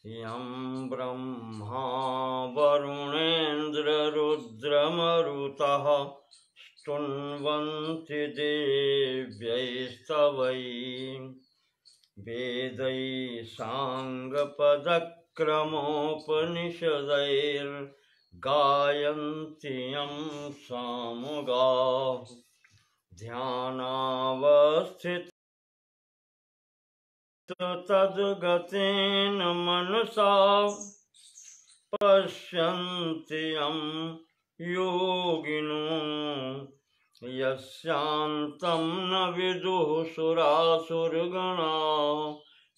यं ब्रह्मा वरुणेन्द्ररुद्रमरुतः स्तुन्वन्ति देव्यैस्तवैः वेदैः साङ्गपदक्रमोपनिषदैर्गायन्ति यं सामुगाः ध्यानावस्थित तद्गतेन मनसा पश्यन्ति यं योगिनो यस्यान्तं न विदुः सुरासुरगणा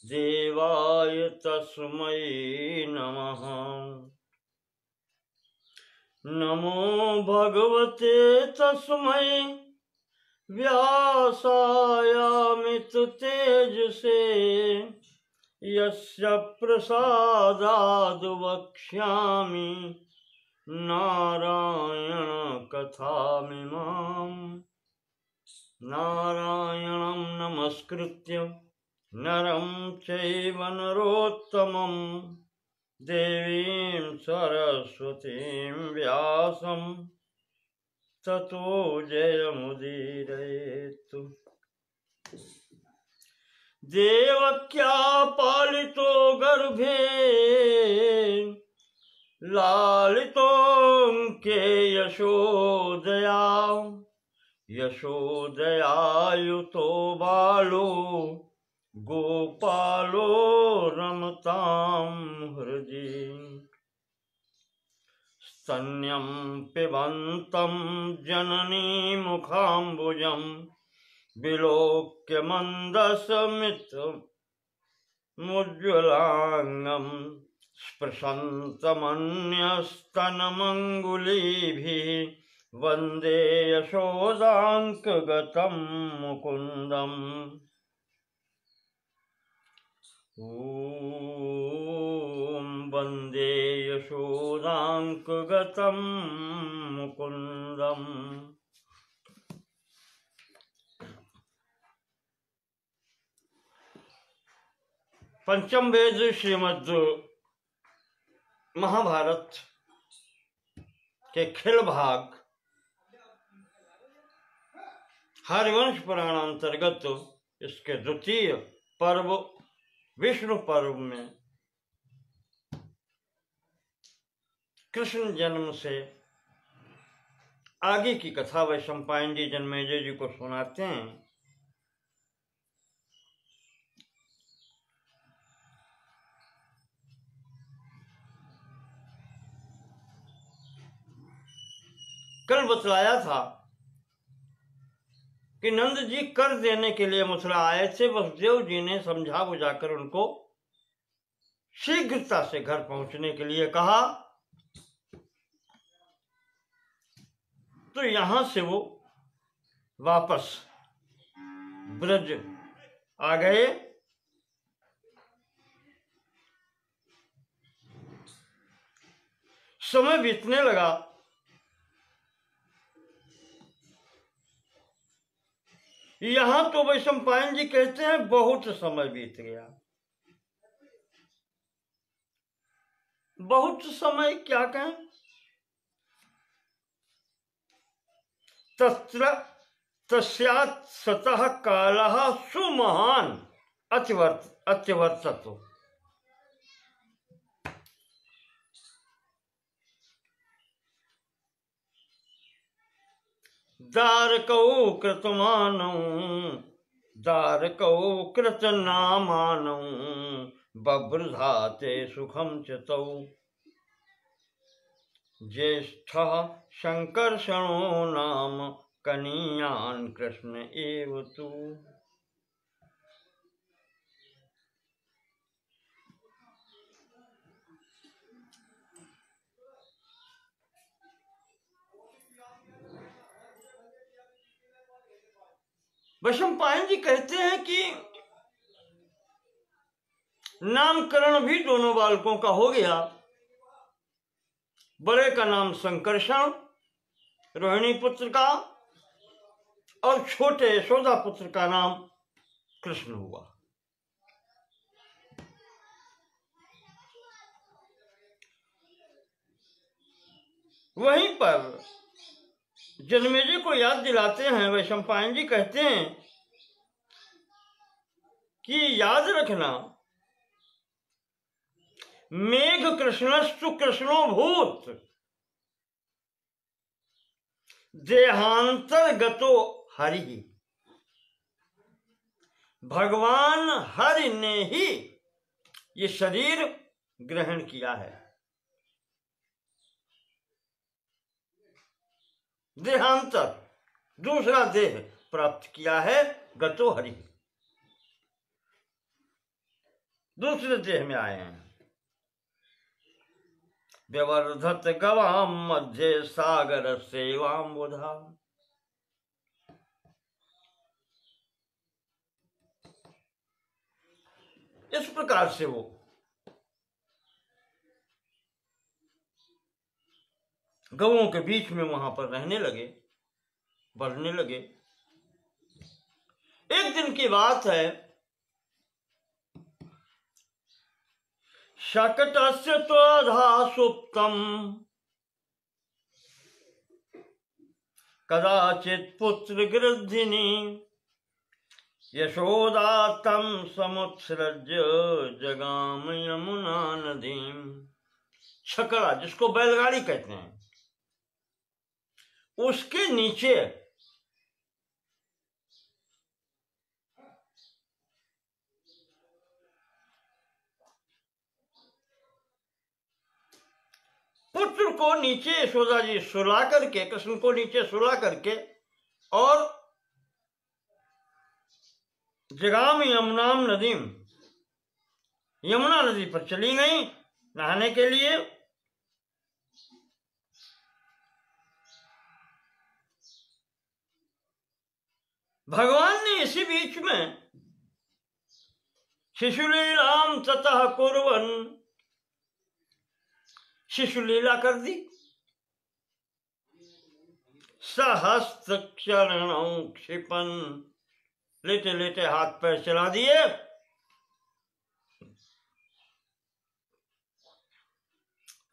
देवाय तस्मै नमः। नमो भगवते तस्मै व्यासायामिततेजसे यस्य प्रसादाद् वक्ष्यामि नारायण कथामिमाम्। नारायणं नमस्कृत्य नरं चैव नरोत्तमं देवीं सरस्वतीं व्यासं ततो जयमुदीरयेत्। देवक्या पालितो गर्भे लालितो के यशोदया यशोदयायुतो बालो गोपालो रमतां हृदि। स्तन्यं पिबन्तं जननी मुखाम्बुजं विलोक्य मन्दस्मितमुज्ज्वलाङ्गं स्पृशन्तमन्यस्तनमङ्गुलीभिः वन्दे यशोदाङ्कगतं मुकुन्दम्। ॐ वन्दे यशोदाङ्कगतं मुकुन्दम्। पंचम वेद श्रीमद् महाभारत के खिल भाग हरिवंश पुराण अंतर्गत इसके द्वितीय पर्व विष्णु पर्व में कृष्ण जन्म से आगे की कथा वैशंपायन जी जन्मेजय जी को सुनाते हैं। कल बतलाया था कि नंद जी कर देने के लिए मथुरा आए थे। वसुदेव जी ने समझा बुझाकर उनको शीघ्रता से घर पहुंचने के लिए कहा, तो यहां से वो वापस ब्रज आ गए। समय बीतने लगा। यहां तो वैशंपायन जी कहते हैं बहुत समय बीत गया। बहुत समय क्या कहें? तस्यात् सतः कालः सुमहान् अत्यवर्तत। दारकौ कृतमानौ दारकौ कृतनामानौ बभ्रधाते सुखं च तौ ज्येष्ठः शङ्कर्षणो नाम कनीयान् कृष्ण एव तु। वैशंपायन जी कहते हैं कि नामकरण भी दोनों बालकों का हो गया। बड़े का नाम संकर्षण रोहिणी पुत्र का और छोटे यशोदा पुत्र का नाम कृष्ण हुआ। वहीं पर जन्मेजय को याद दिलाते हैं। वैशंपायन जी कहते हैं कि याद रखना, मेघ कृष्णस्तु कृष्णो भूत देहांतर्गतो हरि। भगवान हरि ने ही ये शरीर ग्रहण किया है। देहांतर, दूसरा देह प्राप्त किया है। गतो हरि, दूसरे देह में आए हैं। व्यवर्धत गवाम मध्य सागर सेवाम बुधा। इस प्रकार से वो गवों के बीच में वहां पर रहने लगे, बढ़ने लगे। एक दिन की बात है, शकटस्य त्वधा सुप्तम कदाचित पुत्र गृधिनी यशोदा तम समुत्सृज्य जगाम यमुना नदीम। शकड़ा, जिसको बैलगाड़ी कहते हैं, उसके नीचे पुत्र को नीचे यशोदा जी सुला करके, कृष्ण को नीचे सुला करके, और जगाम यमुनाम नदीम, यमुना नदी पर चली गई नहाने के लिए। भगवान ने इसी बीच में शिशुलीलाम ततः कुर्वन्, शिशुलीला कर दी। सहस्त्र चरणों क्षिपन, लेटे लेटे हाथ पैर चला दिए।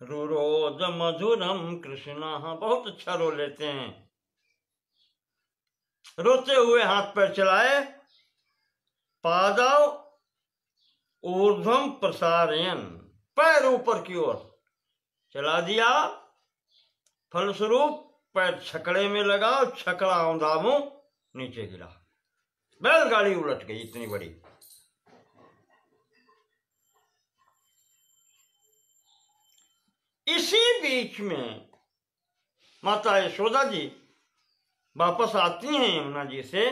रुरोद मधुरम कृष्णा, बहुत अच्छा रो लेते हैं। रोते हुए हाथ पैर चलाए। पादाव ऊर्ध्वम प्रसारयन, पैर ऊपर की ओर चला दिया। फलस्वरूप पैर छकड़े में लगा और छकड़ा औंधामो नीचे गिरा। बैलगाड़ी उलट गई, इतनी बड़ी। इसी बीच में माता यशोदा जी वापस आती हैं यमुना जी से,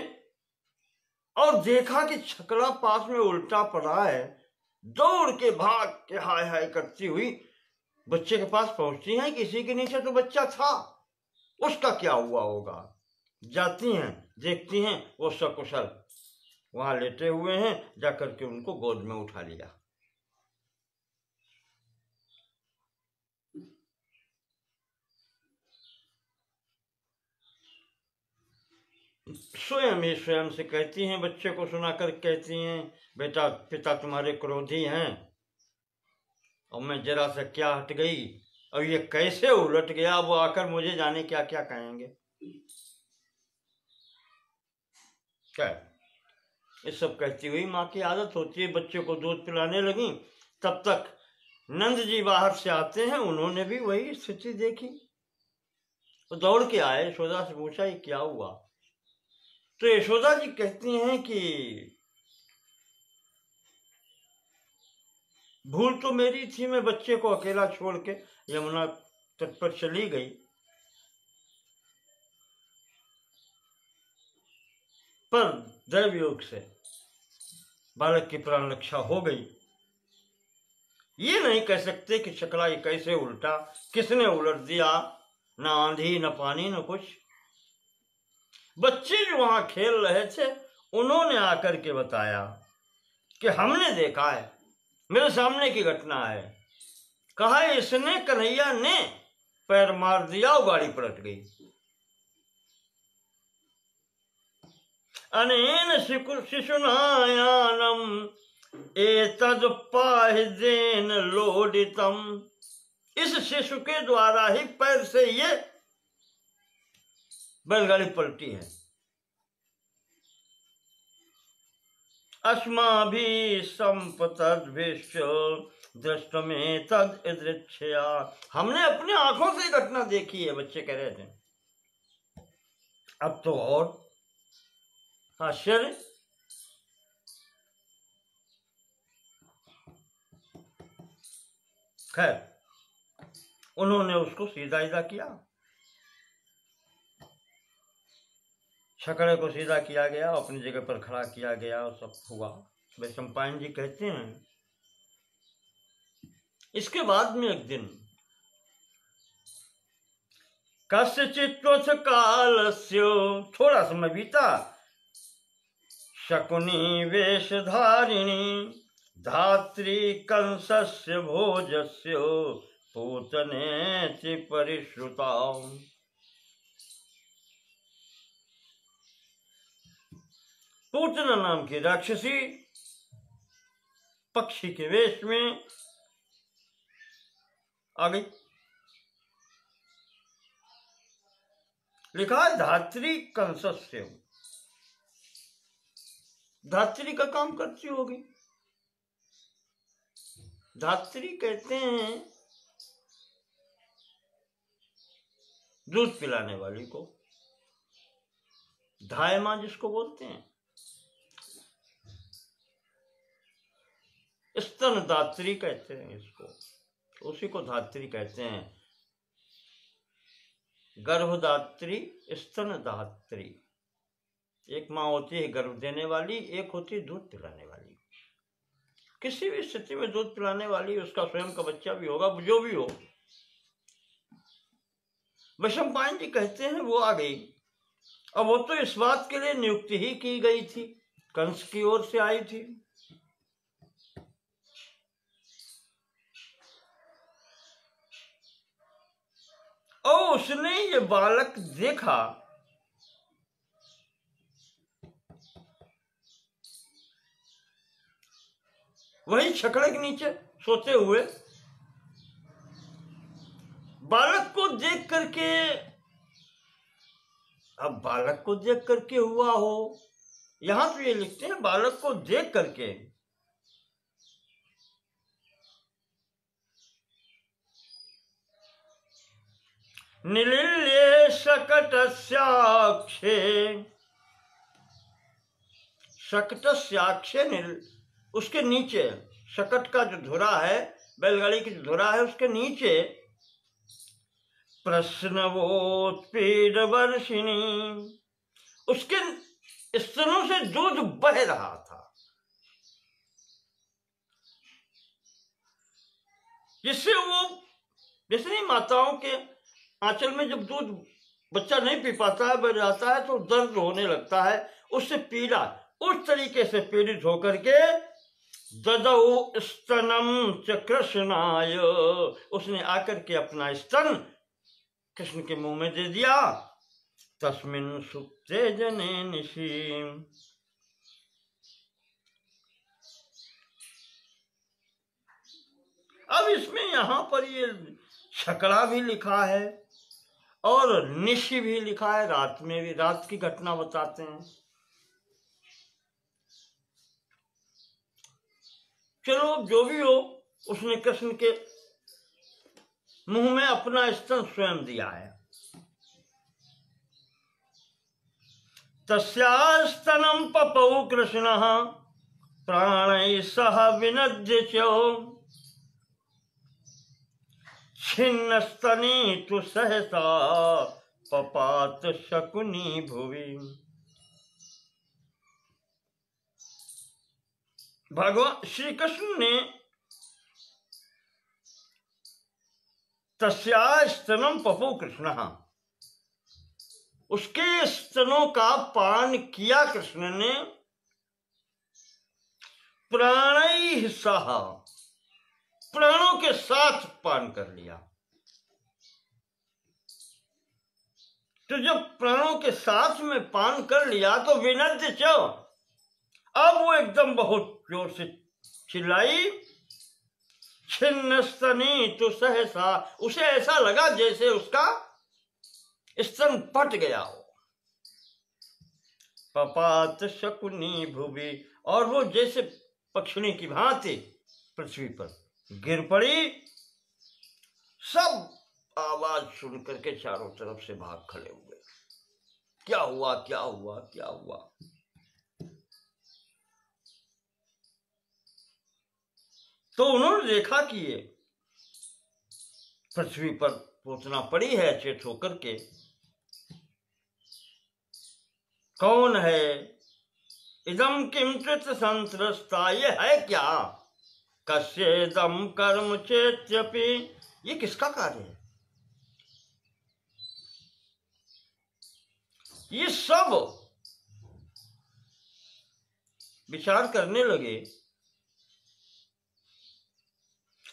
और देखा कि छकड़ा पास में उल्टा पड़ा है। दौड़ के भाग के हाय हाय करती हुई बच्चे के पास पहुंचती हैं। किसी के नीचे तो बच्चा था, उसका क्या हुआ होगा। जाती हैं, देखती हैं वो सकुशल वहां लेटे हुए हैं। जाकर के उनको गोद में उठा लिया। स्वयं ही स्वयं से कहती हैं, बच्चे को सुनाकर कहती हैं, बेटा पिता तुम्हारे क्रोधी हैं, और मैं जरा सा क्या हट गई, और ये कैसे उलट गया, वो आकर मुझे जाने क्या क्या कहेंगे। क्या ये सब कहती हुई माँ की आदत होती है। बच्चे को दूध पिलाने लगी, तब तक नंद जी बाहर से आते हैं। उन्होंने भी वही स्थिति देखी, तो दौड़ के आए, यशोदा से पूछा ये क्या हुआ। तो यशोदा जी कहती हैं कि भूल तो मेरी थी, मैं बच्चे को अकेला छोड़ के यमुना तट पर चली गई, पर दैव योग से बालक की प्राण रक्षा हो गई। ये नहीं कह सकते कि छकड़ा ये कैसे उल्टा, किसने उलट दिया। ना आंधी, न पानी, न कुछ। बच्चे जो वहां खेल रहे थे, उन्होंने आकर के बताया कि हमने देखा है, मेरे सामने की घटना है। कहा इसने, कन्हैया ने पैर मार दिया और गाड़ी पलट गई। अनेन शिशुनायानम एतद पाहिदेन लोडितम इस शिशु के द्वारा ही पैर से ये बैलगाड़ी पलटी है। अस्माभिः सम्पतद्भिश्च दृष्टमें तद यदृच्छया। हमने अपनी आंखों से घटना देखी है, बच्चे कह रहे थे। अब तो और आश्चर्य। खैर, उन्होंने उसको सीधा सीधा किया, छकड़े को सीधा किया गया, अपनी जगह पर खड़ा किया गया और सब हुआ। वैशंपायन जी कहते हैं, इसके बाद में एक दिन कस्यचित्त्वथ कालस्य, थोड़ा समय बीता, शकुनी वेशधारिणी धात्री कंसस्य भोजस्य पूतनेति परिश्रुता। पूतना नाम की राक्षसी पक्षी के वेश में आ गई। लिखा है धात्री कंसस्य, धात्री का काम करती होगी। धात्री कहते हैं दूध पिलाने वाली को, धाय मां जिसको बोलते हैं, स्तन दात्री कहते हैं इसको, उसी को धात्री कहते हैं। गर्भदात्री, स्तन दात्री। एक माँ होती है गर्भ देने वाली, एक होती है दूध पिलाने वाली। किसी भी स्थिति में दूध पिलाने वाली, उसका स्वयं का बच्चा भी होगा, जो भी हो। वैशंपायन जी कहते हैं वो आ गई। अब वो तो इस बात के लिए नियुक्ति ही की गई थी, कंस की ओर से आई थी। और उसने ये बालक देखा, वही छकड़े के नीचे सोते हुए बालक को देख करके, अब बालक को देख करके हुआ हो, यहां तो ये लिखते हैं बालक को देख करके। निलिल्ये शकटस्याक्षे, शकटस्याक्षे उसके नीचे, शकट का जो धुरा है, बैलगाड़ी की जो धुरा है, उसके नीचे प्रश्नवोत्पीड वर्षिणी, उसके स्तनों से दूध बह रहा था। जिससे वो, जैसे माताओं के आंचल में जब दूध बच्चा नहीं पी पाता है, बह जाता है, तो दर्द होने लगता है, उससे पीड़ा, उस तरीके से पीड़ित होकर के ददौ स्तनम च कृष्णाय, उसने आकर के अपना स्तन कृष्ण के मुंह में दे दिया। तस्मिन् सुप्ते जने निशि, अब इसमें यहां पर ये छकड़ा भी लिखा है और निशि भी लिखा है, रात में भी, रात की घटना बताते हैं। चलो जो भी हो, उसने कृष्ण के मुंह में अपना स्तन स्वयं दिया है। तस्यास्तनम पपौ कृष्णः प्राणैः सह विनद्य च, छिन्नस्तनी तु सहसा पपात शकुनी भुवि। भगवान श्री कृष्ण ने तस्या स्तनम पपौ कृष्णः, उसके स्तनों का पान किया कृष्ण ने, प्राणैः सह, प्राणों के साथ पान कर लिया। तो जब प्राणों के साथ में पान कर लिया तो विनद्य च, अब वो एकदम बहुत जोर से चिल्लाई, छिन्न स्तनी तो सहसा, उसे ऐसा लगा जैसे उसका स्तन पट गया हो। पपात शकुनी भुवि, और वो जैसे पक्षिणी की भांति पृथ्वी पर गिर पड़ी। सब आवाज सुन करके चारों तरफ से भाग खड़े हुए। क्या हुआ, क्या हुआ, क्या हुआ? तो उन्होंने देखा कि ये पृथ्वी पर पूतना पड़ी है चेत होकर के। कौन है? इदम किंचित संत्रस्ता, ये है क्या? कस्येदम कर्म चेत्यपि, ये किसका कार्य है? ये सब विचार करने लगे।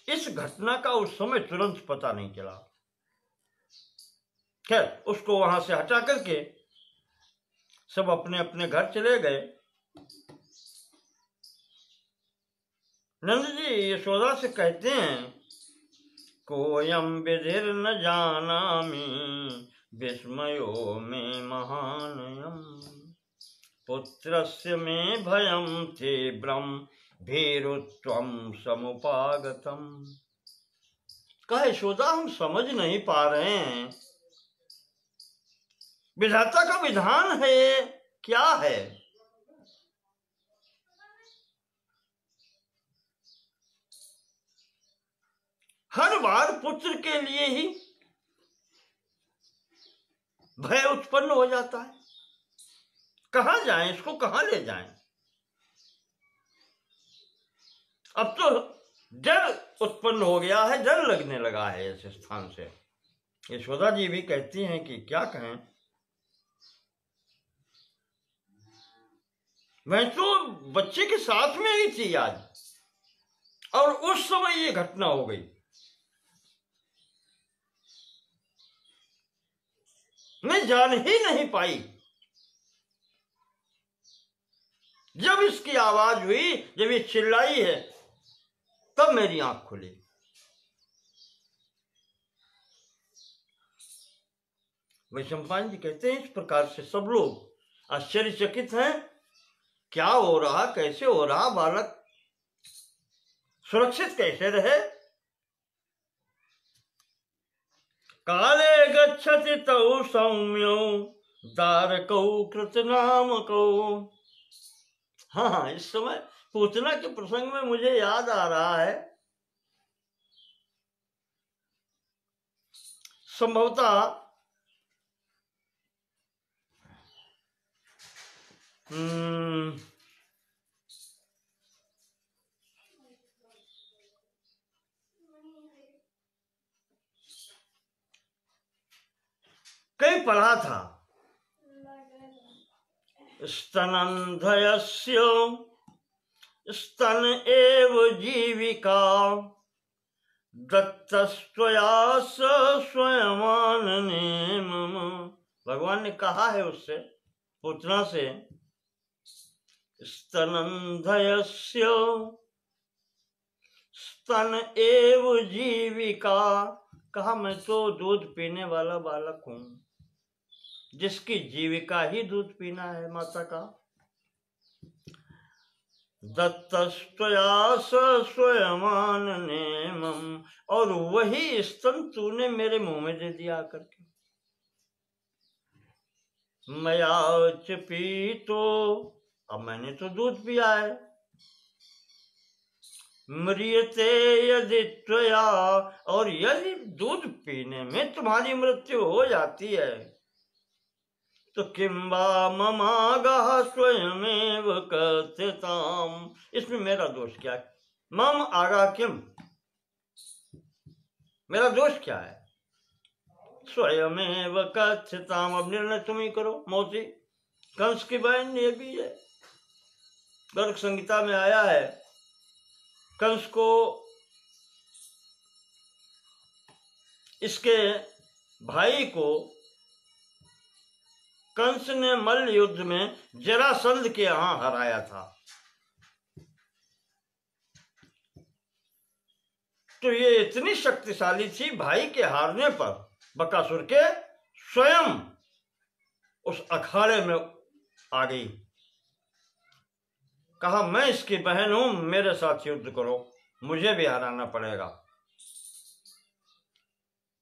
इस घटना का उस समय तुरंत पता नहीं चला। खैर, उसको वहां से हटा करके सब अपने अपने घर चले गए। नंद जी यशोदा से कहते हैं, कोयम विधिर न जानामि विस्मयो में महानयम, पुत्रस्य में भयम तीव्रम भीरुत्वम समुपागतम। कहे यशोदा, हम समझ नहीं पा रहे हैं विधाता का विधान है क्या है। हर बार पुत्र के लिए ही भय उत्पन्न हो जाता है। कहां जाएं, इसको कहां ले जाएं? अब तो डर उत्पन्न हो गया है, डर लगने लगा है इस स्थान से। यशोदा जी भी कहती हैं कि क्या कहें, मैं तो बच्चे के साथ में ही थी आज, और उस समय ये घटना हो गई। मैं जान ही नहीं पाई। जब इसकी आवाज हुई, जब ये चिल्लाई है, तब मेरी आंख खुली। वैशंपायन जी कहते हैं, इस प्रकार से सब लोग आश्चर्यचकित हैं। क्या हो रहा, कैसे हो रहा, बालक सुरक्षित कैसे रहे? काले गच्छति तौ सौम्यो दारकौ कृतनामकौ। हाँ, इस समय पूतना के प्रसंग में मुझे याद आ रहा है, संभवतः कहीं पढ़ा था, स्तनंधयस्य स्तन एव जीविका दत्तस्त्वया स्वयमानने मम। भगवान ने कहा है उससे, पूतना से, स्तनंधयस्य स्तन एव जीविका। कहा, मैं तो दूध पीने वाला बालक हूं, जिसकी जीविका ही दूध पीना है माता का। दत्तस्त्वया स्वयमानने मम, और वही स्तन तूने मेरे मुंह में दे दिया करके। मया च पीतो, अब मैंने तो दूध पिया है। म्रियते यदि त्वया, और यदि दूध पीने में तुम्हारी मृत्यु हो जाती है, तो किंबा ममागः स्वयमेव कथ्यताम। इसमें मेरा दोष क्या है? मम आगा किम, मेरा दोष क्या है? स्वयमेव कथ्यताम, अब निर्णय तुम ही करो। मौसी कंस की बहन, ये भी है, गर्ग संहिता में आया है। कंस को इसके भाई को कंस ने मल्ल युद्ध में जरासंध के यहां हराया था। तो ये इतनी शक्तिशाली थी, भाई के हारने पर बकासुर के स्वयं उस अखाड़े में आ गई। कहा मैं इसकी बहन हूं, मेरे साथ युद्ध करो, मुझे भी हराना पड़ेगा।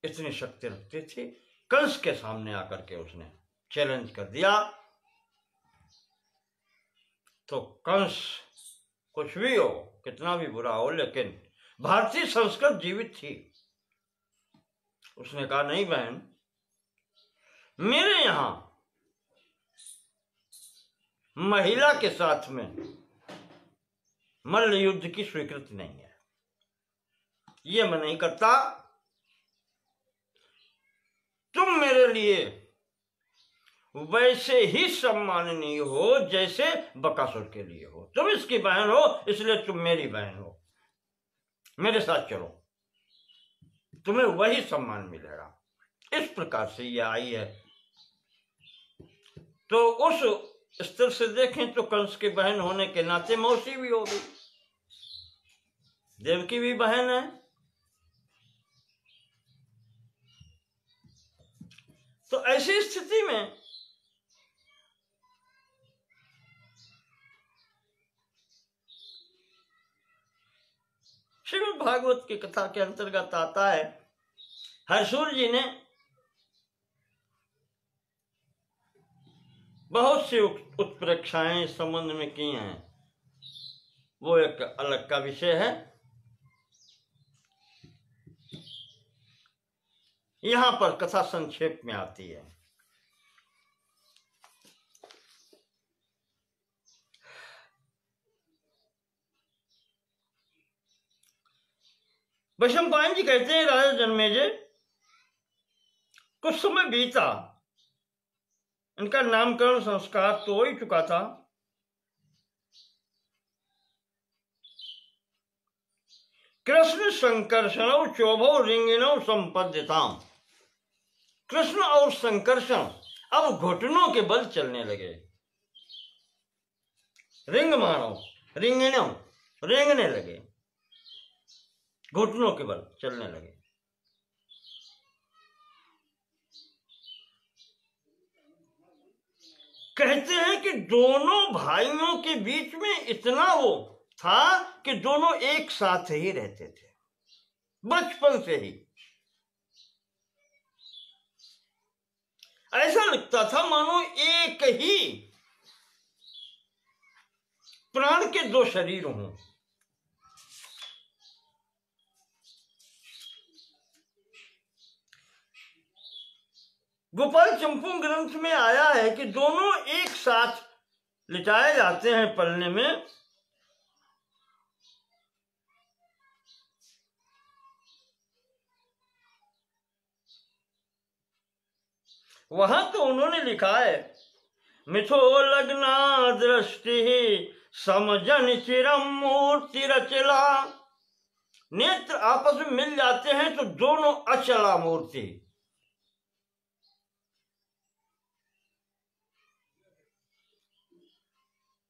इतनी शक्ति रखती थी। कंस के सामने आकर के उसने चैलेंज कर दिया। तो कंस कुछ भी हो, कितना भी बुरा हो, लेकिन भारतीय संस्कृति जीवित थी। उसने कहा नहीं बहन, मेरे यहां महिला के साथ में मल्ल युद्ध की स्वीकृति नहीं है, ये मैं नहीं करता। तुम मेरे लिए वैसे ही सम्माननीय हो जैसे बकासुर के लिए हो। तुम इसकी बहन हो, इसलिए तुम मेरी बहन हो, मेरे साथ चलो, तुम्हें वही सम्मान मिलेगा। इस प्रकार से ये आई है। तो उस स्तर से देखें तो कंस की बहन होने के नाते मौसी भी हो गई, देवकी भी बहन है। तो ऐसी स्थिति में श्रीमद् भागवत की कथा के अंतर्गत आता है, हर्षुर जी ने बहुत सी उत्प्रेक्षाएं इस संबंध में की हैं, वो एक अलग का विषय है। यहां पर कथा संक्षेप में आती है। वैशंपायन जी कहते हैं, राजा जन्मेजय, कुछ समय बीता, इनका नामकरण संस्कार तो हो ही चुका था। कृष्ण संकर्षण चोभो रिंगिणों संपद्यताम। कृष्ण और संकर्षण अब घुटनों के बल चलने लगे। रिंग मानो, रिंगिणों, रेंगने लगे, घुटनों के बल चलने लगे। कहते हैं कि दोनों भाइयों के बीच में इतना वो था कि दोनों एक साथ ही रहते थे बचपन से ही। ऐसा लगता था मानो एक ही प्राण के दो शरीर हों। गोपाल चंपू ग्रंथ में आया है कि दोनों एक साथ लिटाए जाते हैं पलने में, वहां तो उन्होंने लिखा है, मिथो लग्ना दृष्टि समझन चिरम मूर्ति रचला। नेत्र आपस में मिल जाते हैं तो दोनों अचला मूर्ति,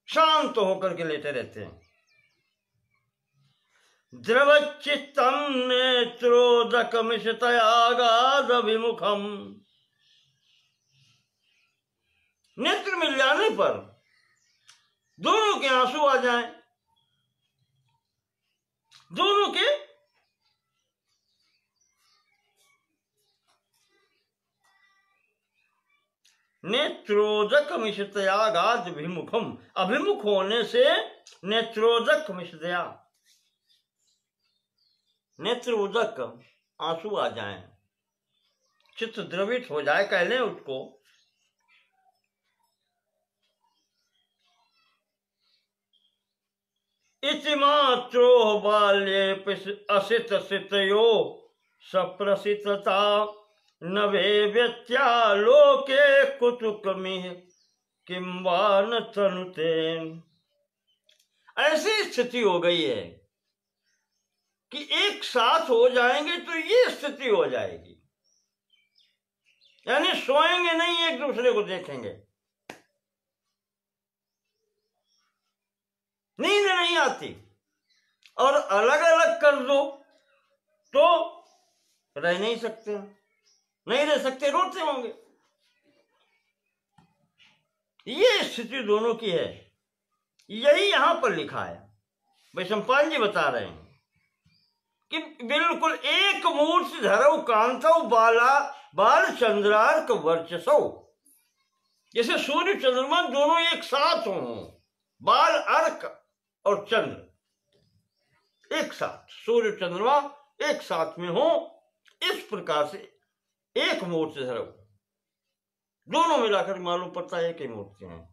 शांत होकर के लेटे रहते हैं। द्रवचित्तम नेत्रोदकमिषतयागादभिमुखम। नेत्र मिल जाने पर दोनों के आंसू आ जाएं, दोनों के नेत्रोदक मिषतयागाद अभिमुखम। अभिमुख होने से नेत्रोदक मिषतया, नेत्र उदक, आंसू आ जाएं, चित्त द्रवित हो जाए, कह लें उसको। इति मात्रो बाल्ये असित सितयो सप्रसितता नभे व्यत्या लोके कुतुकमिह किंवा न तनुते। ऐसी स्थिति हो गई है कि एक साथ हो जाएंगे तो ये स्थिति हो जाएगी, यानी सोएंगे नहीं, एक दूसरे को देखेंगे, नींद नहीं आती। और अलग अलग कर दो रह नहीं सकते, नहीं रह सकते, रोते होंगे। ये स्थिति दोनों की है, यही यहां पर लिखा है। वैशंपायन जी बता रहे हैं कि बिल्कुल एक मूर्ति धरौ कांतौ बाला बाल चंद्रार्क वर्चसौ, जैसे सूर्य चंद्रमा दोनों एक साथ हों, बाल अर्क और चंद्र एक साथ, सूर्य चंद्रमा एक साथ में हो, इस प्रकार से एक मूर्ति धरौ, दोनों मिलाकर मालूम पड़ता है एक ही मूर्ति है।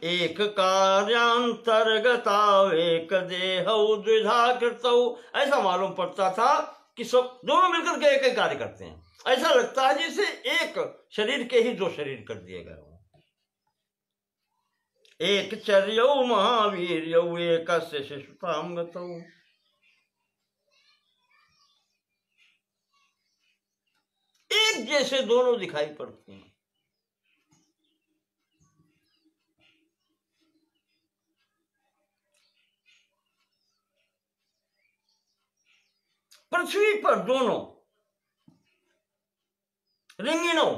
एक कार्यांतर्गता एक देहौ द्विधा कृतौ, ऐसा मालूम पड़ता था कि सब दोनों मिलकर के एक ही कार्य करते हैं। ऐसा लगता है जैसे एक शरीर के ही दो शरीर कर दिए गए हों। एक चर्यौ महावीर्यौ एकस्य शिशुतां गतौ, एक जैसे दोनों दिखाई पड़ते हैं। पृथ्वी पर दोनों रिंगिनों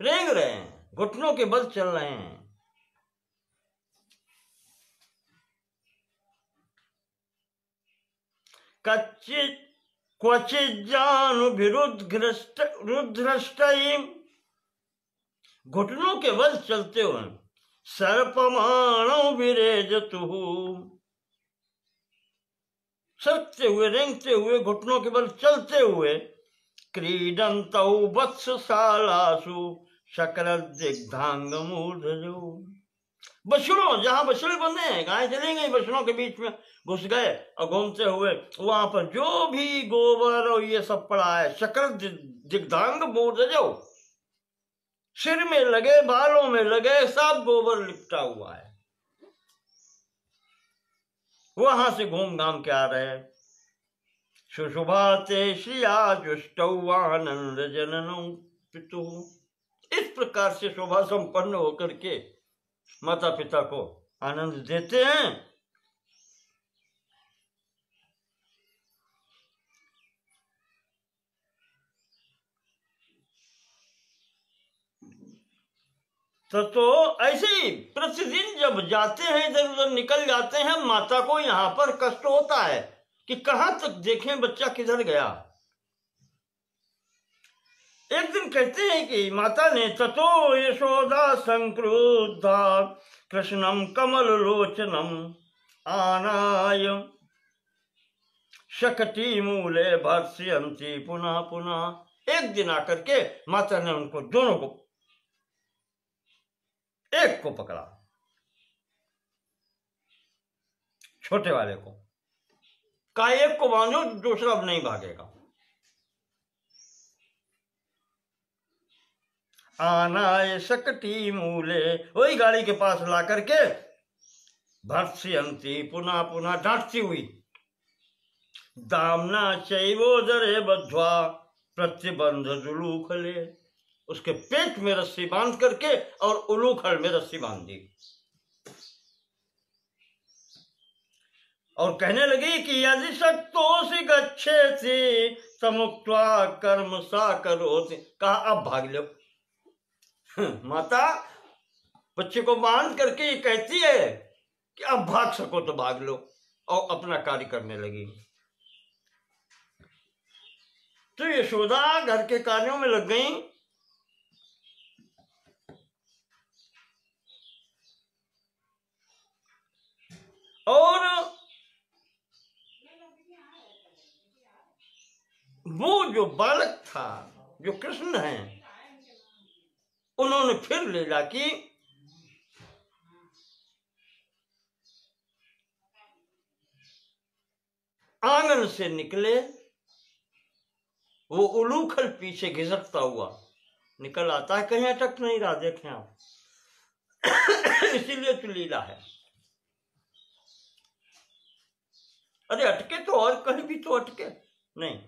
रेंग रहे हैं, घुटनों के बल चल रहे हैं। क्वचिज्जानुभिरुद्धृष्टैः, घुटनों के बल चलते हुए सर्पमाणौ विरेजतुः, सरकते हुए रेंगते हुए घुटनों के बल चलते हुए क्रीडन्तौ वत्सशालासु शकरदिग्धांग मूर्धजौ, बछड़ों, जहां बछड़े बंधे हैं, गाय चली गई, बछड़ों के बीच में घुस गए और घूमते हुए वहां पर जो भी गोबर और ये सब पड़ा है, शकर दिग्धांग मूर्धजौ, सिर में लगे, बालों में लगे, सब गोबर लिपटा हुआ है, वहां से घूम घाम के आ रहे हैं। सुशुभाते श्रिया जुष्टौ आनंद जननौ पितुः, इस प्रकार से शोभा संपन्न होकर के माता पिता को आनंद देते हैं। तो ऐसे ही प्रतिदिन जब जाते हैं, इधर उधर निकल जाते हैं, माता को यहां पर कष्ट होता है कि कहां तक देखें बच्चा किधर गया। एक दिन कहते हैं कि माता ने ततो यशोदा संक्रुद्धा कृष्णम कमल लोचनम आनाय शकटी मूले भर्ष्यन्ति पुनः पुनः, एक दिन आकर के माता ने उनको दोनों को, एक को पकड़ा, छोटे वाले को कहा एक को बांधो, दूसरा अब नहीं भागेगा। आनाय शकटी मूले, वही गाड़ी के पास ला करके भर्त्सयन्ति पुनः पुनः, डांटती हुई, दामना चैवोदरे बद्ध्वा प्रतिबंध जुलूखले, उसके पेट में रस्सी बांध करके और उलूखल में रस्सी बांध दी और कहने लगी कि यदि शक्तोषि गच्छेति तमुक्त्वा कर्म सा करोति, कहा अब भाग लो। माता बच्चे को बांध करके ये कहती है कि अब भाग सको तो भाग लो, और अपना कार्य करने लगी। तो यशोदा घर के कार्यों में लग गई। और वो जो बालक था, जो कृष्ण हैं, उन्होंने फिर लीला की। आंगन से निकले, वो उलूखल पीछे घिसकता हुआ निकल आता है, कहीं अटक नहीं रहा, देखें आप। इसीलिए तो लीला है। अरे अटके तो और कहीं भी तो अटके नहीं,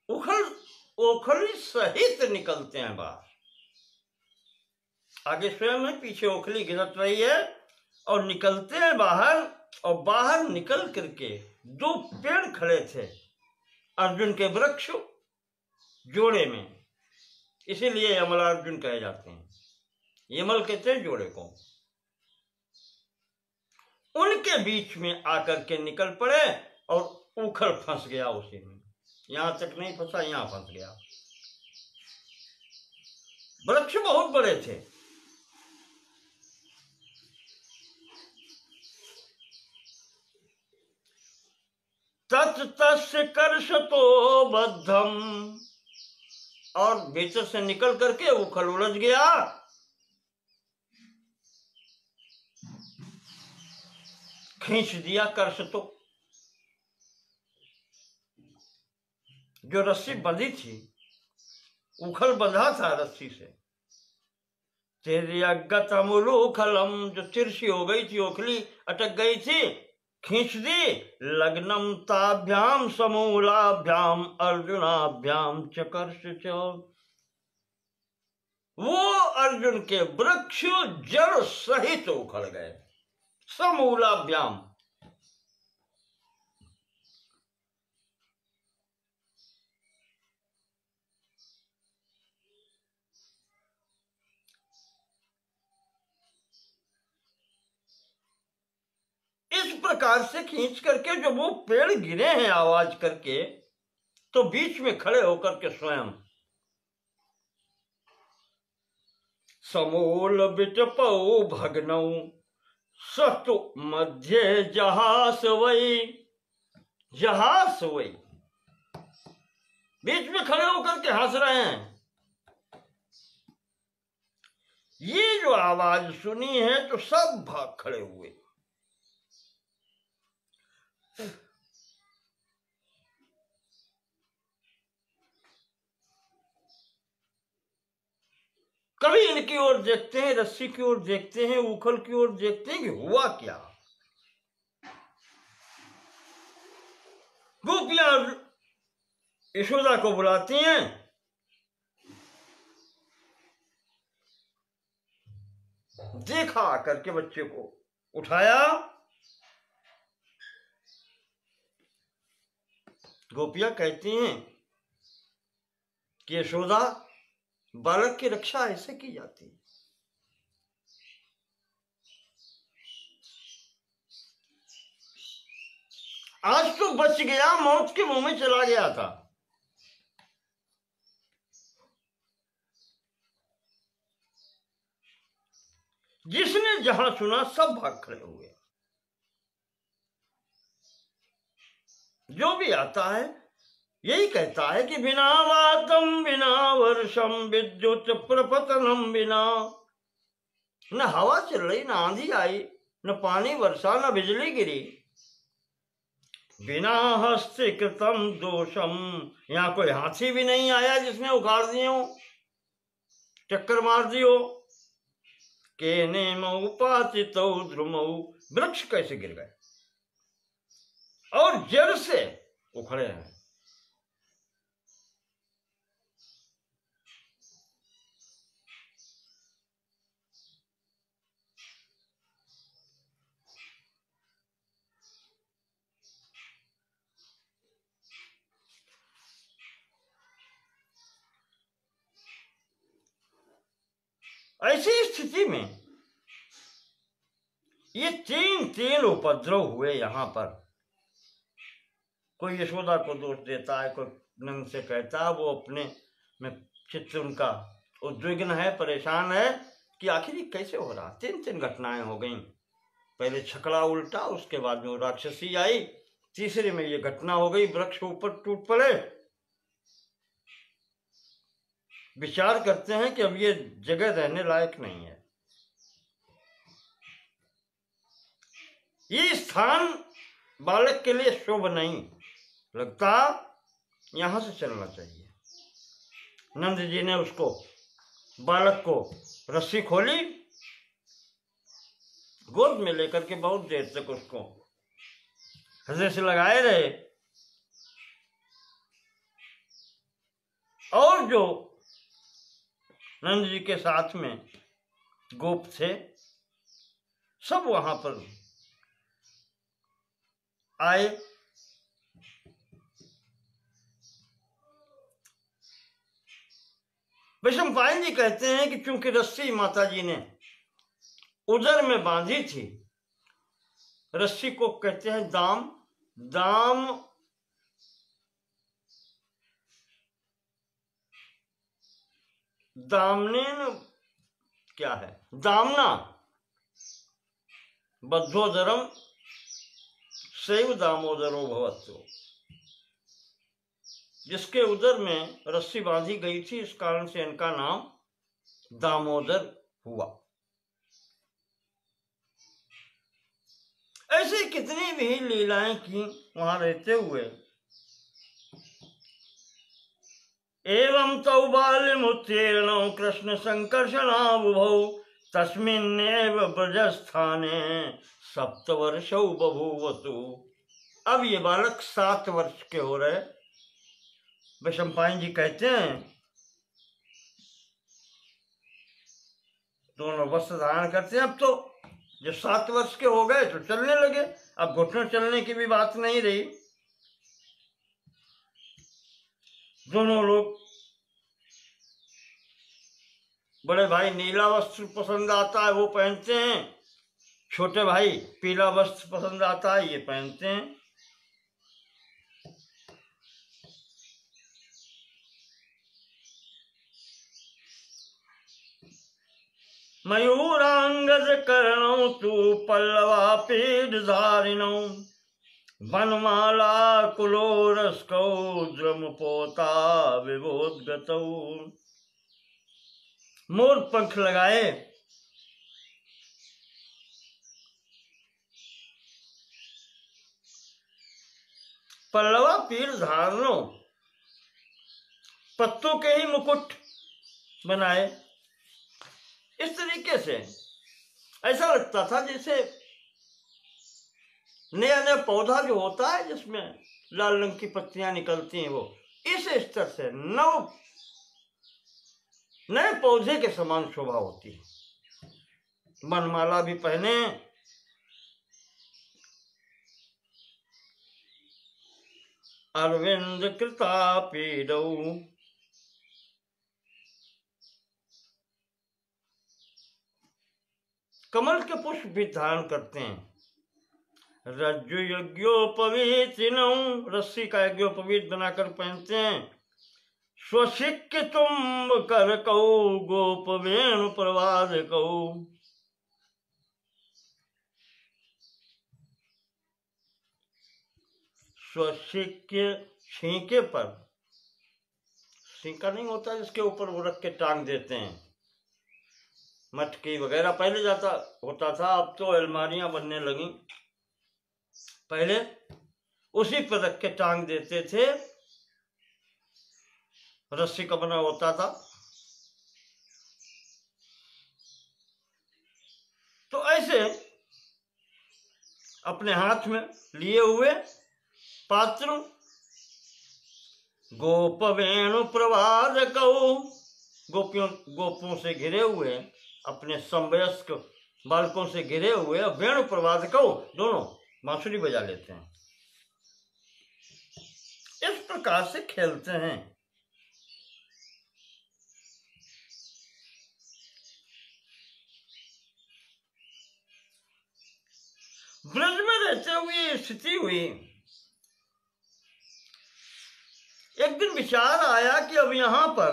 उखल ओखली सहित निकलते हैं बाहर। आगे स्वयं है, पीछे ओखली गिरत रही है और निकलते हैं बाहर। और बाहर निकल करके दो पेड़ खड़े थे अर्जुन के वृक्ष जोड़े में, इसीलिए यमलार्जुन कहे जाते हैं। यमल कहते हैं जोड़े को। उनके बीच में आकर के निकल पड़े और उखड़ फंस गया उसी में। यहां तक नहीं फंसा, यहां फंस गया। वृक्ष बहुत बड़े थे। तस्य कर्षतो बद्धम, और भीतर से निकल करके उखड़ उलझ गया। खींच दिया कर्षतो, जो रस्सी बंधी थी, उखल बंधा था रस्सी से। तिर्यगतमुलूखलम, जो तिरछी हो गई थी, ओखली अटक गई थी, खींच दी। लग्नम ताभ्याम समूलाभ्याम अर्जुनाभ्याम चकर्ष च, वो अर्जुन के वृक्ष जड़ सहित उखड़ गए। समूलाभ्याम, इस प्रकार से खींच करके जब वो पेड़ गिरे हैं आवाज करके, तो बीच में खड़े होकर के स्वयं समूल बिटपौ भग्नौ सतु मध्य जहास वही, जहास वही, बीच में खड़े होकर के हंस रहे हैं। ये जो आवाज सुनी है तो सब भाग खड़े हुए। कभी इनकी ओर देखते हैं, रस्सी की ओर देखते हैं, उखल की ओर देखते हैं कि हुआ क्या। गोपियां यशोदा को बुलाती हैं। देखा आकर के बच्चे को, उठाया। गोपियां कहती हैं कि यशोदा, बालक की रक्षा ऐसे की जाती है। आज तो बच गया, मौत के मुंह में चला गया था। जिसने जहां सुना सब भाग खड़े हुए। जो भी आता है यही कहता है कि बिना वातम बिना वर्षम विद्युत प्रपतनम बिना, न हवा चल रही, न आंधी आई, न पानी वर्षा, न बिजली गिरी, बिना हस्ते कृतम दोषम, यहां कोई हाथी भी नहीं आया जिसने उखाड़ दिए हो, चक्कर मार दियो। केने मऊपातितौ ध्रुमौ, वृक्ष कैसे गिर गए और जड़ से उखड़े हैं। ऐसी स्थिति में ये तीन उपद्रव हुए। यहां पर कोई यशोदा को दोष देता है, कोई नंद से कहता है, वो अपने में चित्त उनका उद्विग्न है, परेशान है कि आखिर ये कैसे हो रहा। तीन घटनाएं हो गई। पहले छकड़ा उल्टा, उसके बाद में वो राक्षसी आई, तीसरे में ये घटना हो गई, वृक्ष ऊपर टूट पड़े। विचार करते हैं कि अब ये जगह रहने लायक नहीं है, ये स्थान बालक के लिए शुभ नहीं लगता, यहां से चलना चाहिए। नंद जी ने उसको, बालक को रस्सी खोली, गोद में लेकर के बहुत देर तक उसको हृदय से लगाए रहे और जो नंद जी के साथ में गोप थे सब वहां पर आए। वैशंपायन जी कहते हैं कि चूंकि रस्सी माता जी ने उदर में बांधी थी, रस्सी को कहते हैं दाम। दाम दामनेन क्या है? दामना बद्धोदरम सैव दामोदरो भवत्तो। जिसके उदर में रस्सी बांधी गई थी, इस कारण से इनका नाम दामोदर हुआ। ऐसे कितनी भी लीलाएं की वहां रहते हुए। एवं तौ बाल्यमुत्तीर्णौ कृष्ण संकर्षणाबुभौ तस्मिन्नेव ब्रजस्थाने 7 वर्षौ बभूवतु। अब ये बालक 7 वर्ष के हो रहे। वैशंपायन जी कहते हैं दोनों वस्त्र धारण करते हैं। अब तो जब 7 वर्ष के हो गए तो चलने लगे। अब घुटनों चलने की भी बात नहीं रही। दोनों लोग, बड़े भाई नीला वस्त्र पसंद आता है वो पहनते हैं, छोटे भाई पीला वस्त्र पसंद आता है ये पहनते हैं। मयूरांगज कर्णौ तु पल्लवा पीठधारिणौ वनमाला कुलोरस्कौ द्रुमपोता विभोद्गतौ। मोर पंख लगाए, पल्लवा पीठ धारणो, पत्तों के ही मुकुट बनाए। इस तरीके से ऐसा लगता था जैसे नया नया पौधा जो होता है जिसमें लाल रंग की पत्तियां निकलती हैं, वो इस स्तर से नए पौधे के समान शोभा होती है। वनमाला भी पहने, अरविंद कृता पीडौ, कमल के पुष्प भी धारण करते हैं। रज्जु यज्ञोपवीत, रस्सी का यज्ञोपवीत बनाकर पहनते हैं। स्वशिक्य तुम्ब कर कौ गोप वेणु प्रवाद कौ। स्वशिक्य छींके पर, छींका नहीं होता जिसके ऊपर वो रख के टांग देते हैं, मटकी वगैरह पहले जाता होता था, अब तो अलमारियां बनने लगी। पहले उसी पर रख के टांग देते थे, रस्सी का बना होता था। तो ऐसे अपने हाथ में लिए हुए पात्र, गोप वेणु प्रवाद कौ, गोपों से घिरे हुए, अपने समवयस्क बालकों से घिरे हुए वेणु प्रवाद कौ, दोनों बांसुरी बजा लेते हैं। इस प्रकार से खेलते हैं। ब्रज में रहते हुए स्थिति हुई। एक दिन विचार आया कि अब यहां पर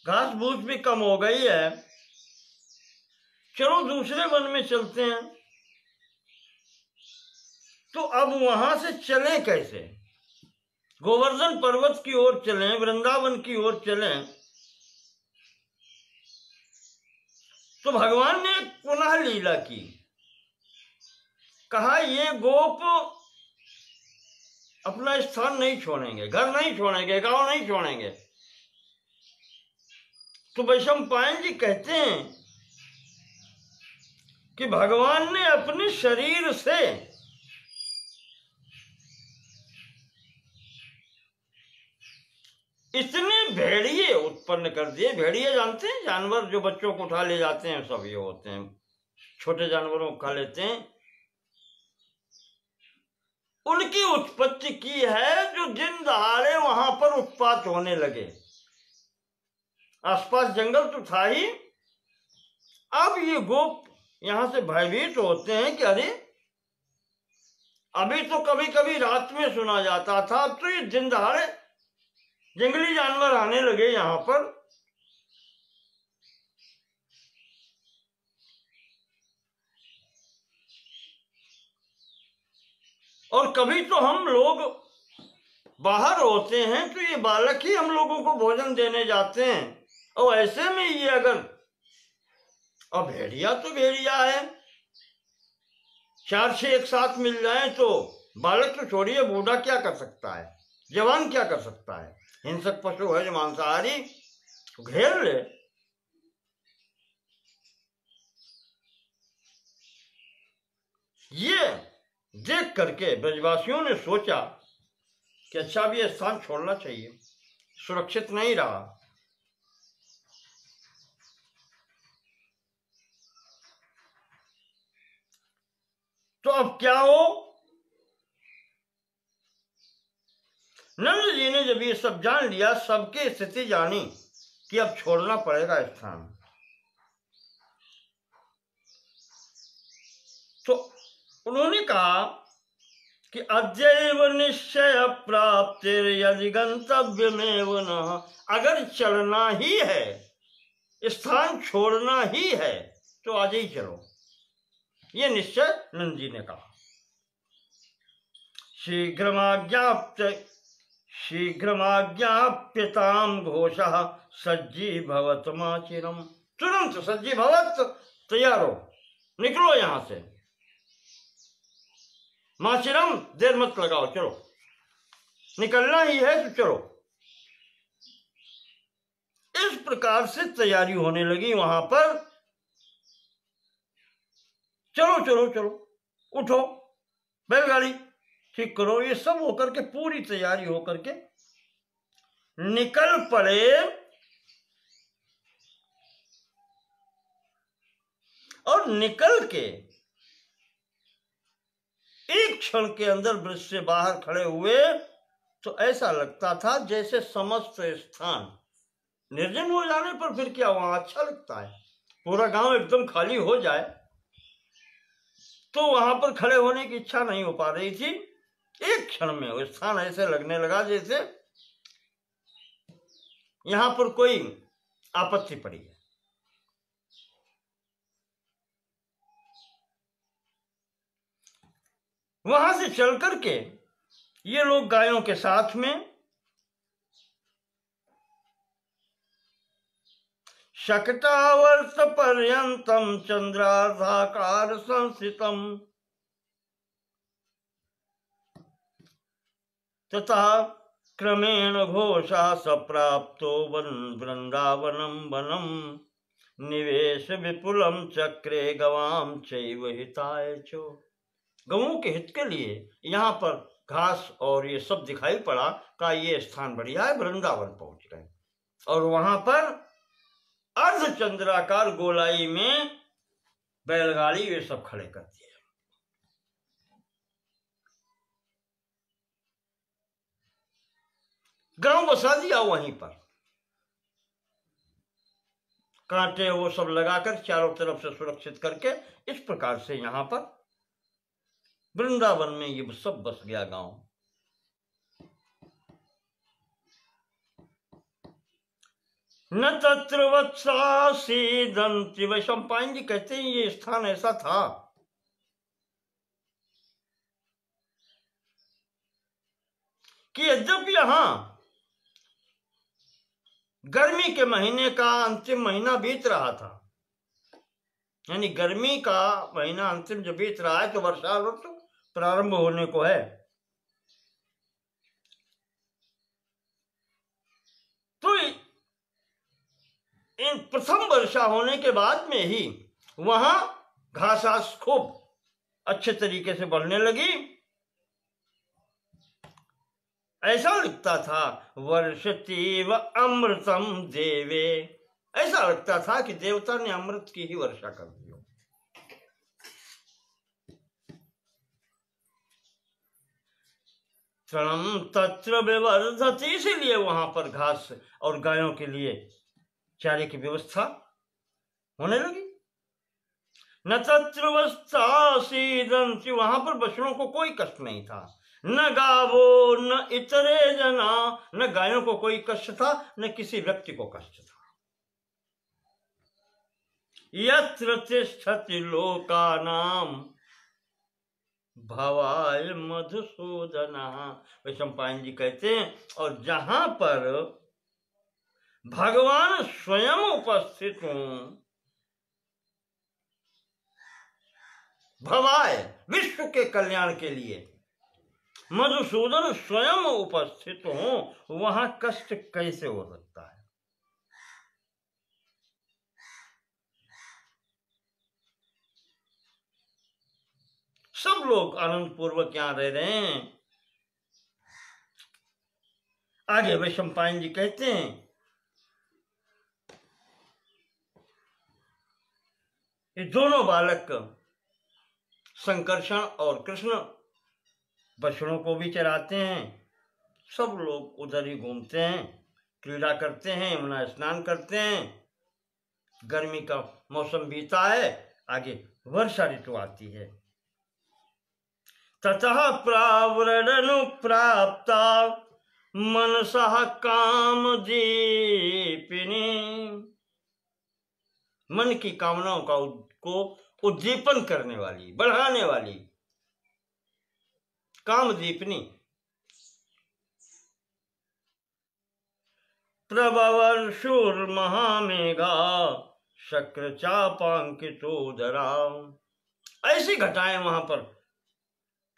घास फूस भी कम हो गई है, चलो दूसरे वन में चलते हैं। तो अब वहां से चलें कैसे? गोवर्धन पर्वत की ओर चलें, वृंदावन की ओर चलें। तो भगवान ने पुनः लीला की, कहा ये गोप अपना स्थान नहीं छोड़ेंगे, घर नहीं छोड़ेंगे, गांव नहीं छोड़ेंगे। तो वैशंपायन जी कहते हैं कि भगवान ने अपने शरीर से इतने भेड़िए उत्पन्न कर दिए। भेड़िए जानते हैं, जानवर जो बच्चों को उठा ले जाते हैं, सब ये होते हैं, छोटे जानवरों को खा लेते हैं। उनकी उत्पत्ति की है, जो दिन दहाड़े वहां पर उत्पात होने लगे। आसपास जंगल तो था ही। अब ये गोप यहां से भयभीत होते हैं कि अरे अभी तो कभी कभी रात में सुना जाता था, अब तो ये दिन दहाड़े जंगली जानवर आने लगे यहां पर। और कभी तो हम लोग बाहर होते हैं तो ये बालक ही हम लोगों को भोजन देने जाते हैं, और ऐसे में ये अगर, अब भेड़िया तो भेड़िया है, 4 से एक साथ मिल जाए तो बालक तो छोड़िए, बूढ़ा क्या कर सकता है, जवान क्या कर सकता है, हिंसक पशु है जो मांसाहारी, घेर ले। ये देख करके ब्रजवासियों ने सोचा कि अच्छा भी ये स्थान छोड़ना चाहिए, सुरक्षित नहीं रहा। तो अब क्या हो? नंद जी ने जब ये सब जान लिया, सबकी स्थिति जानी कि अब छोड़ना पड़ेगा स्थान, तो उन्होंने कहा कि अद्यैव निश्चय प्राप्तिर यदि गंतव्यमेव न, अगर चलना ही है, स्थान छोड़ना ही है, तो आज ही चलो। ये निश्चय नंद जी ने कहा। शीघ्रमाज्ञाप्यताम घोषः सज्जी भवत माचिरम, तुरंत सज्जी भवत, तैयार हो, निकलो यहां से, माचिरम, देर मत लगाओ, चलो, निकलना ही है तो चलो। इस प्रकार से तैयारी होने लगी वहां पर। चलो चलो चलो, उठो, बैलगाड़ी ठीक करो, ये सब होकर के, पूरी तैयारी होकर के निकल पड़े। और निकल के एक क्षण के अंदर ब्रज से बाहर खड़े हुए तो ऐसा लगता था जैसे समस्त स्थान निर्जन हो जाने पर फिर क्या वहां अच्छा लगता है, पूरा गांव एकदम खाली हो जाए तो वहां पर खड़े होने की इच्छा नहीं हो पा रही थी। एक क्षण में वो स्थान ऐसे लगने लगा जैसे यहां पर कोई आपत्ति पड़ी है। वहां से चल करके ये लोग गायों के साथ में शकटावर्त पर्यंतम चंद्रार्धाकार संस्थितम तथा क्रमेण घोषा सप्राप्तो वृंदावनम वनम निवेश विपुलम चक्रे गवाम चैव हिताय चो। गवों के हित के लिए यहाँ पर घास और ये सब दिखाई पड़ा, का ये स्थान बढ़िया है, वृंदावन पहुंच गए। और वहां पर अर्धचंद्राकार गोलाई में बैलगाड़ी ये सब खड़े कर दिए। गांव बसा दिया वहीं पर, कांटे वो सब लगाकर चारों तरफ से सुरक्षित करके, इस प्रकार से यहां पर वृंदावन में ये सब बस गया गांव। न तत्र वत्सासीदन्ति, वैशंपायन जी कहते हैं ये स्थान ऐसा था कि यद्यपि यहां गर्मी के महीने का अंतिम महीना बीत रहा था, यानी गर्मी का महीना अंतिम जो बीत रहा है तो वर्षा ऋतु प्रारंभ होने को है, तो इन प्रथम वर्षा होने के बाद में ही वहां घास खूब अच्छे तरीके से बढ़ने लगी। ऐसा लगता था वर्षतीव अमृतम देवे, ऐसा लगता था कि देवता ने अमृत की ही वर्षा कर दी हो। तृणम तत्र विवर्धति, इसीलिए वहां पर घास और गायों के लिए चारे की व्यवस्था होने लगी। न तत्र वस्त्रासीदन्ति, वहां पर बछड़ों को कोई कष्ट नहीं था। न गावो न इतरे जना, न गायों को कोई कष्ट था, न किसी व्यक्ति को कष्ट था। यत्र तिष्ठति लोकानाम भवाय मधुसूदना, वैशंपायन जी कहते हैं, और जहां पर भगवान स्वयं उपस्थित हों, भवाय विश्व के कल्याण के लिए मधुसूदन स्वयं उपस्थित हो, वहां कष्ट कैसे हो सकता है। सब लोग आनंद पूर्वक यहां रह रहे हैं। आगे वैशंपायन जी कहते हैं, ये दोनों बालक संकर्षण और कृष्ण बछड़ों को भी चराते हैं। सब लोग उधर ही घूमते हैं, क्रीड़ा करते हैं, यमुना स्नान करते हैं। गर्मी का मौसम बीता है, आगे वर्षा ऋतु आती है। ततः प्रावरणु प्राप्ता मनसः कामदीपिनी, मन की कामनाओं को उद्दीपन करने वाली, बढ़ाने वाली कामदीपिनी। प्रभवर्षुर्महामेघा शक्र चापांकितोदरा, ऐसी घटाएं वहां पर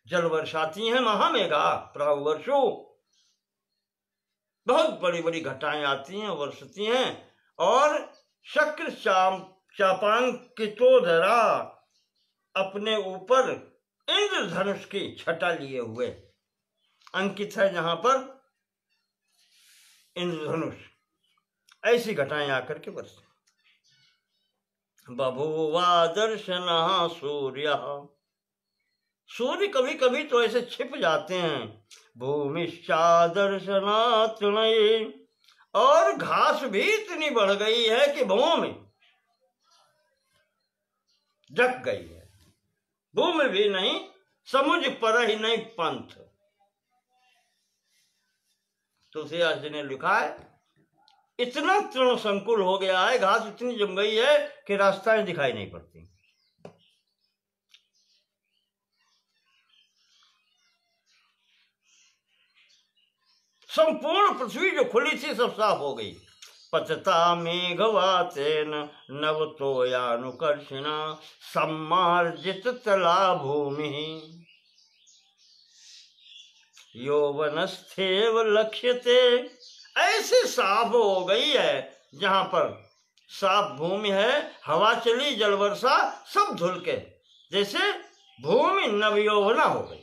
जल वर्षाती हैं। महामेघा प्रभवर्षु, बहुत बड़ी बड़ी घटाएं आती हैं, वर्षती हैं। और शक्र चापांकितोदरा, अपने ऊपर इंद्रधनुष की छटा लिए हुए, अंकित है जहां पर इंद्रधनुष, ऐसी घटाएं आकर के बरसे। बभूवा दर्शनः सूर्य, सूर्य कभी कभी तो ऐसे छिप जाते हैं। भूमिश्चा दर्शनात् तृणये, और घास भी इतनी बढ़ गई है कि भूमि ढक गई है। भूमि भी नहीं, समुझ पर ही नहीं पंथ। तुलसीदास जी ने लिखा है, इतना तृण संकुल हो गया है, घास इतनी जम गई है कि रास्ताएं दिखाई नहीं पड़ती। संपूर्ण पृथ्वी जो खुली थी सब साफ हो गई। पतता मेघवातेन नवतोयानुकर्षिणा सम्मार्जित तला भूमि यौवनस्थेव लक्ष्यते, ऐसे साफ हो गई है जहां पर साफ भूमि है, हवा चली, जल वर्षा, सब धुल के जैसे भूमि नवयौवना हो गई।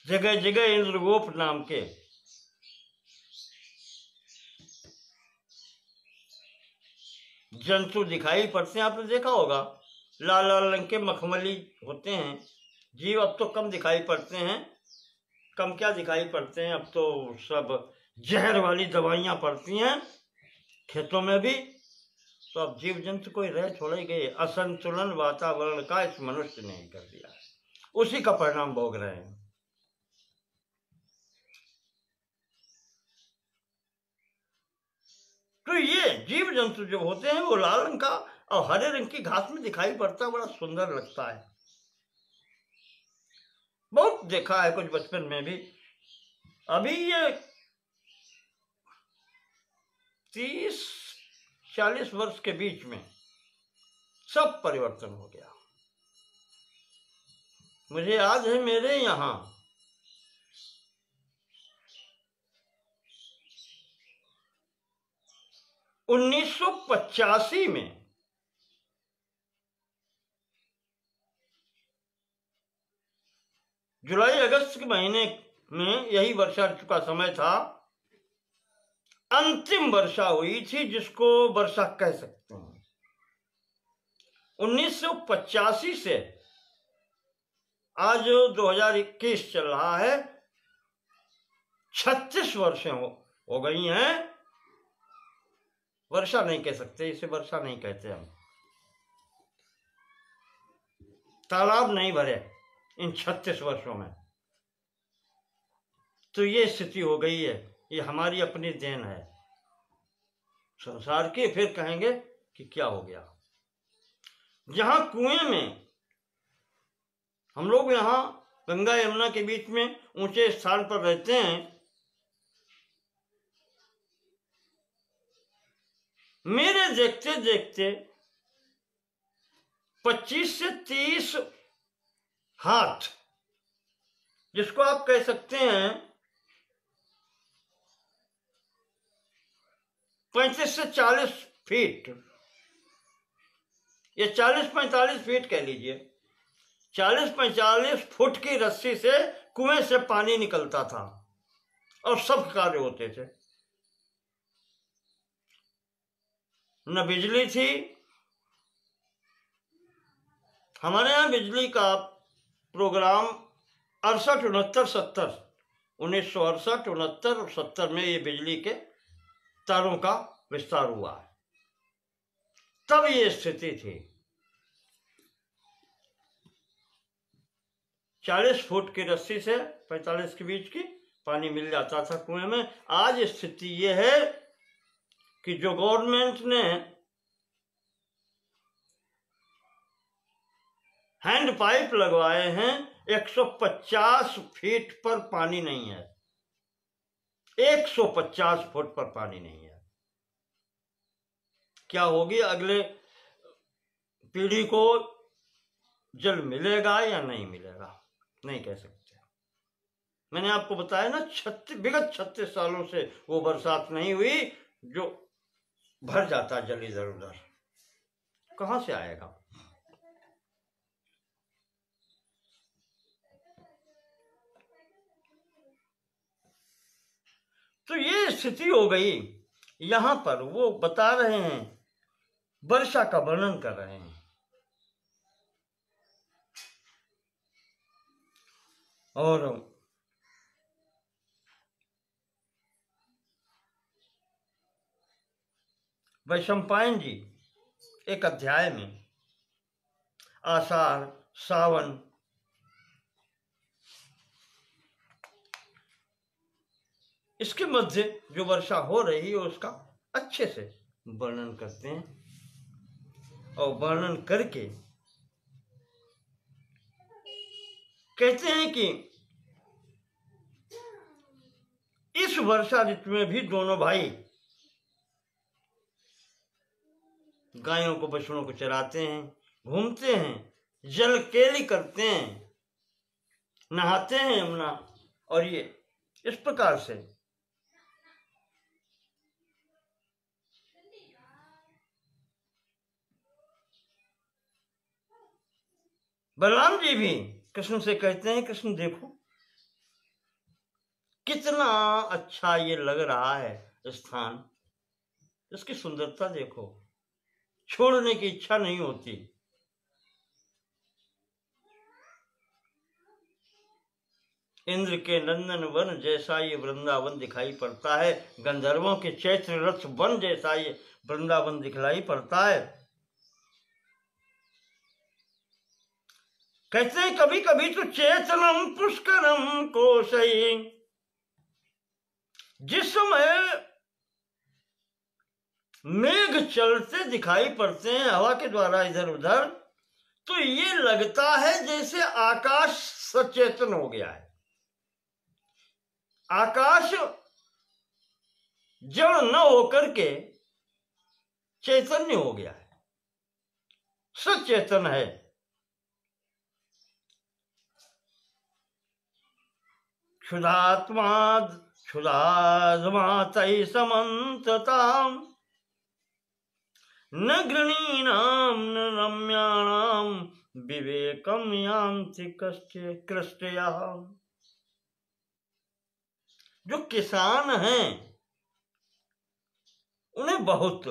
जगह जगह इंद्रगोप नाम के जंतु दिखाई पड़ते हैं। आपने देखा होगा, लाल लाल रंग के मखमली होते हैं जीव। अब तो कम दिखाई पड़ते हैं, कम क्या दिखाई पड़ते हैं, अब तो सब जहर वाली दवाइयां पड़ती हैं खेतों में भी। तो अब जीव जंतु कोई रह थोड़े गए। असंतुलन वातावरण का इस मनुष्य ने कर दिया, उसी का परिणाम भोग रहे हैं। तो ये जीव जंतु जो होते हैं वो लाल रंग का और हरे रंग की घास में दिखाई पड़ता है, बड़ा सुंदर लगता है। बहुत देखा है कुछ बचपन में भी। अभी ये 30-40 वर्ष के बीच में सब परिवर्तन हो गया। मुझे याद है मेरे यहां 1985 में जुलाई अगस्त के महीने में यही वर्षा ऋतु का समय था। अंतिम वर्षा हुई थी जिसको वर्षा कह सकते हैं। 1985 से आज 2021 चल रहा है, 36 वर्षें हो गई हैं। वर्षा नहीं कह सकते, इसे वर्षा नहीं कहते हम। तालाब नहीं भरे इन 36 वर्षों में। तो ये स्थिति हो गई है, ये हमारी अपनी देन है संसार की। फिर कहेंगे कि क्या हो गया। जहां कुएं में हम लोग यहाँ गंगा यमुना के बीच में ऊंचे स्थान पर रहते हैं, मेरे देखते देखते 25 से 30 हाथ, जिसको आप कह सकते हैं 35 से 40 फीट, ये 40-45 फीट कह लीजिए, 40-45 फुट की रस्सी से कुएं से पानी निकलता था और सब कार्य होते थे। न बिजली थी। हमारे यहाँ बिजली का प्रोग्राम 68, 69, 70, 1968, 69 और 70 में ये बिजली के तारों का विस्तार हुआ है। तब ये स्थिति थी। 40 फुट की रस्सी से 45 के बीच की पानी मिल जाता था कुएं में। आज स्थिति ये है कि जो गवर्नमेंट ने हैंड पाइप लगवाए हैं, 150 फीट पर पानी नहीं है। 150 फुट पर पानी नहीं है। क्या होगी अगले पीढ़ी को? जल मिलेगा या नहीं मिलेगा, नहीं कह सकते। मैंने आपको बताया ना, विगत 36 सालों से वो बरसात नहीं हुई जो भर जाता जल इधर उधर। कहां से आएगा? तो ये स्थिति हो गई। यहां पर वो बता रहे हैं, वर्षा का वर्णन कर रहे हैं। और वैशंपायन जी एक अध्याय में आषाढ़, सावन, इसके मध्य जो वर्षा हो रही है उसका अच्छे से वर्णन करते हैं। और वर्णन करके कहते हैं कि इस वर्षा ऋतु में भी दोनों भाई गायों को, पशुओं को चराते हैं, घूमते हैं, जल केली करते हैं, नहाते हैं यमुना। और ये इस प्रकार से बलराम जी भी कृष्ण से कहते हैं, कृष्ण देखो कितना अच्छा ये लग रहा है स्थान, इसकी सुंदरता देखो, छोड़ने की इच्छा नहीं होती। इंद्र के नंदन वन जैसा ये वृंदावन दिखाई पड़ता है, गंधर्वों के चैत्र रथ वन जैसा ये वृंदावन दिखलाई पड़ता है। कहते हैं कभी कभी तो चेतनम पुष्करम कोशई, जिस समय मेघ चलते दिखाई पड़ते हैं हवा के द्वारा इधर उधर, तो ये लगता है जैसे आकाश सचेतन हो गया है। आकाश जड़ न होकर के चैतन्य हो गया है, सचेतन है। क्षुधात्मा क्षुधात्मातै समन्तताम् न गृणीनां न रम्याणां विवेकम यान्ति कृष्टया। जो किसान हैं उन्हें बहुत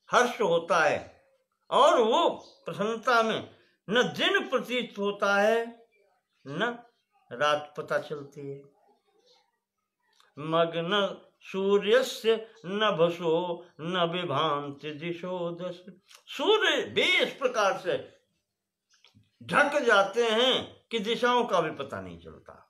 हर्ष होता है और वो प्रसन्नता में न दिन प्रतीत होता है न रात पता चलती है। मग्न सूर्यस्य नभसो न विभान्ति दिशो दश। सूर्य भी इस प्रकार से ढक जाते हैं कि दिशाओं का भी पता नहीं चलता।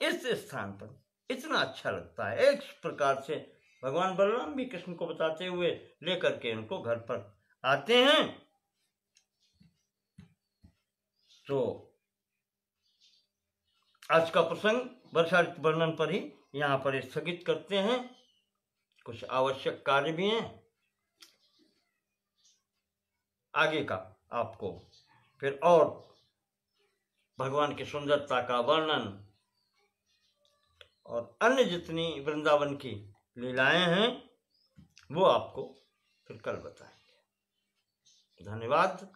इस स्थान पर इतना अच्छा लगता है। एक प्रकार से भगवान बलराम भी कृष्ण को बताते हुए लेकर के उनको घर पर आते हैं। तो आज का प्रसंग वर्षा ऋतु वर्णन पर ही यहाँ पर स्थगित करते हैं। कुछ आवश्यक कार्य भी हैं, आगे का आपको फिर और भगवान की सुंदरता का वर्णन और अन्य जितनी वृंदावन की लीलाएं हैं वो आपको फिर कल बताएंगे। धन्यवाद।